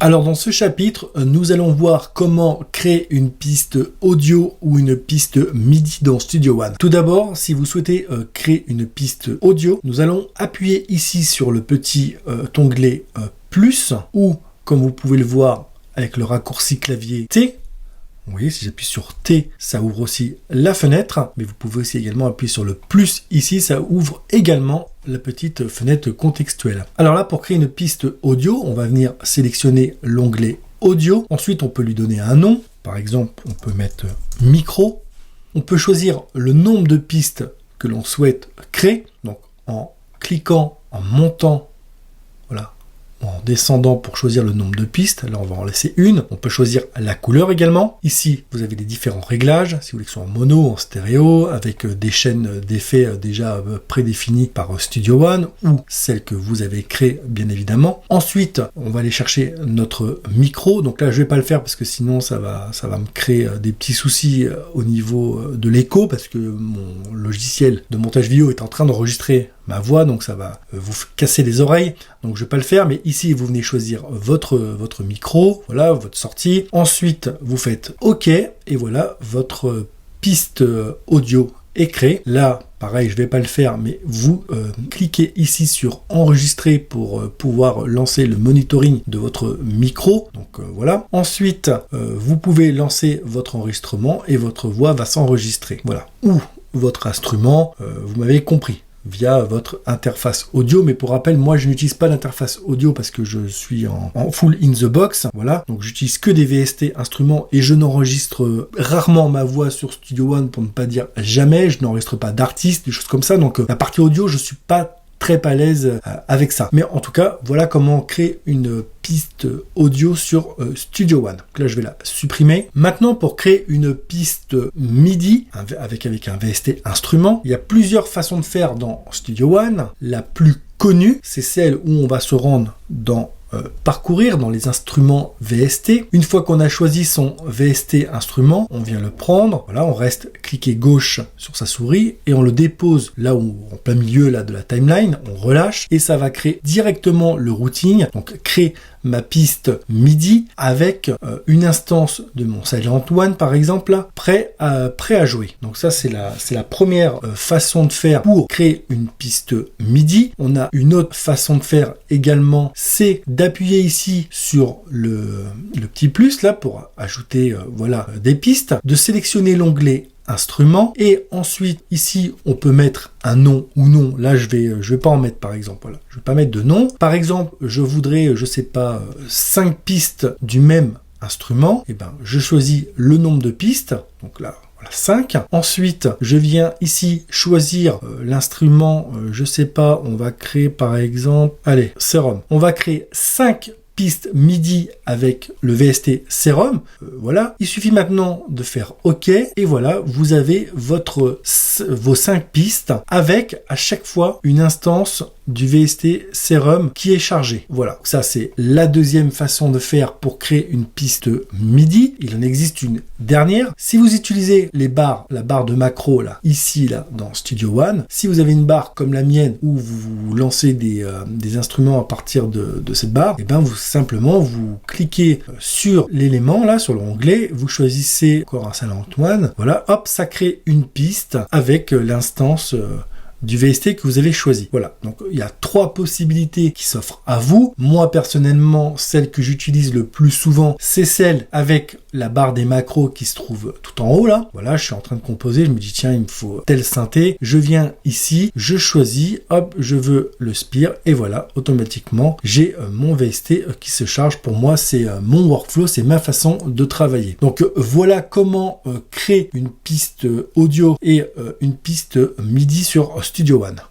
Alors dans ce chapitre, nous allons voir comment créer une piste audio ou une piste MIDI dans Studio One. Tout d'abord, si vous souhaitez créer une piste audio, nous allons appuyer ici sur le petit onglet plus, ou comme vous pouvez le voir avec le raccourci clavier T. Vous voyez, si j'appuie sur T, ça ouvre aussi la fenêtre, mais vous pouvez aussi également appuyer sur le plus ici, ça ouvre également la petite fenêtre contextuelle. Alors là, pour créer une piste audio, on va venir sélectionner l'onglet audio. Ensuite, on peut lui donner un nom. Par exemple, on peut mettre micro. On peut choisir le nombre de pistes que l'on souhaite créer. Donc, en cliquant, en montant, voilà, en descendant pour choisir le nombre de pistes. Là, on va en laisser une. On peut choisir la couleur également. Ici, vous avez les différents réglages. Si vous voulez que ce soit en mono, en stéréo, avec des chaînes d'effets déjà prédéfinies par Studio One ou celles que vous avez créées, bien évidemment. Ensuite, on va aller chercher notre micro. Donc là, je vais pas le faire parce que sinon, ça va me créer des petits soucis au niveau de l'écho parce que mon logiciel de montage vidéo est en train d'enregistrer ma voix, donc ça va vous casser les oreilles, donc je vais pas le faire, mais ici vous venez choisir votre micro, voilà, votre sortie, ensuite vous faites OK, et voilà, votre piste audio est créée. Là, pareil, je vais pas le faire, mais vous cliquez ici sur enregistrer pour pouvoir lancer le monitoring de votre micro, donc voilà. Ensuite, vous pouvez lancer votre enregistrement et votre voix va s'enregistrer, voilà, ou votre instrument, vous m'avez compris, via votre interface audio, mais pour rappel, moi je n'utilise pas d'interface audio parce que je suis en full in the box, voilà, donc j'utilise que des VST instruments et je n'enregistre rarement ma voix sur Studio One, pour ne pas dire jamais, je n'enregistre pas d'artistes, des choses comme ça, donc la partie audio, je suis pas très à l'aise avec ça. Mais en tout cas, voilà comment créer une piste audio sur Studio One. Donc là, je vais la supprimer. Maintenant, pour créer une piste MIDI avec un VST instrument, il y a plusieurs façons de faire dans Studio One. La plus connue, c'est celle où on va se rendre dans parcourir dans les instruments VST. Une fois qu'on a choisi son VST instrument, on vient le prendre, voilà, on reste cliqué gauche sur sa souris et on le dépose là où, en plein milieu là de la timeline, on relâche et ça va créer directement le routing, donc créer ma piste MIDI avec une instance de mon Silent One par exemple là, prêt à jouer. Donc ça c'est la première façon de faire pour créer une piste MIDI. On a une autre façon de faire également, c'est d'appuyer ici sur le petit plus là pour ajouter voilà des pistes, de sélectionner l'onglet instrument et ensuite ici on peut mettre un nom ou non. Là je vais pas en mettre par exemple, voilà, je vais pas mettre de nom. Par exemple, je voudrais, je sais pas, 5 pistes du même instrument, et ben je choisis le nombre de pistes, donc là voilà, 5. Ensuite, je viens ici choisir l'instrument, je sais pas, on va créer par exemple, allez, Serum. On va créer 5 pistes MIDI avec le VST Serum, voilà. Il suffit maintenant de faire OK et voilà, vous avez vos 5 pistes avec à chaque fois une instance du VST Serum qui est chargée. Voilà, ça c'est la deuxième façon de faire pour créer une piste MIDI. Il en existe une dernière. Si vous utilisez la barre de macro là, ici là dans Studio One, si vous avez une barre comme la mienne où vous lancez des instruments à partir de cette barre, et ben vous simplement vous cliquez sur l'élément là, sur l'onglet, vous choisissez encore un Silent One, voilà, hop, ça crée une piste avec l'instance du VST que vous avez choisi. Voilà, donc il y a 3 possibilités qui s'offrent à vous. Moi personnellement, celle que j'utilise le plus souvent, c'est celle avec la barre des macros qui se trouve tout en haut là. Voilà, je suis en train de composer, je me dis tiens, il me faut tel synthé. Je viens ici, je choisis, hop, je veux le Spire et voilà, automatiquement, j'ai mon VST qui se charge. Pour moi, c'est mon workflow, c'est ma façon de travailler. Donc voilà comment créer une piste audio et une piste MIDI sur Studio One.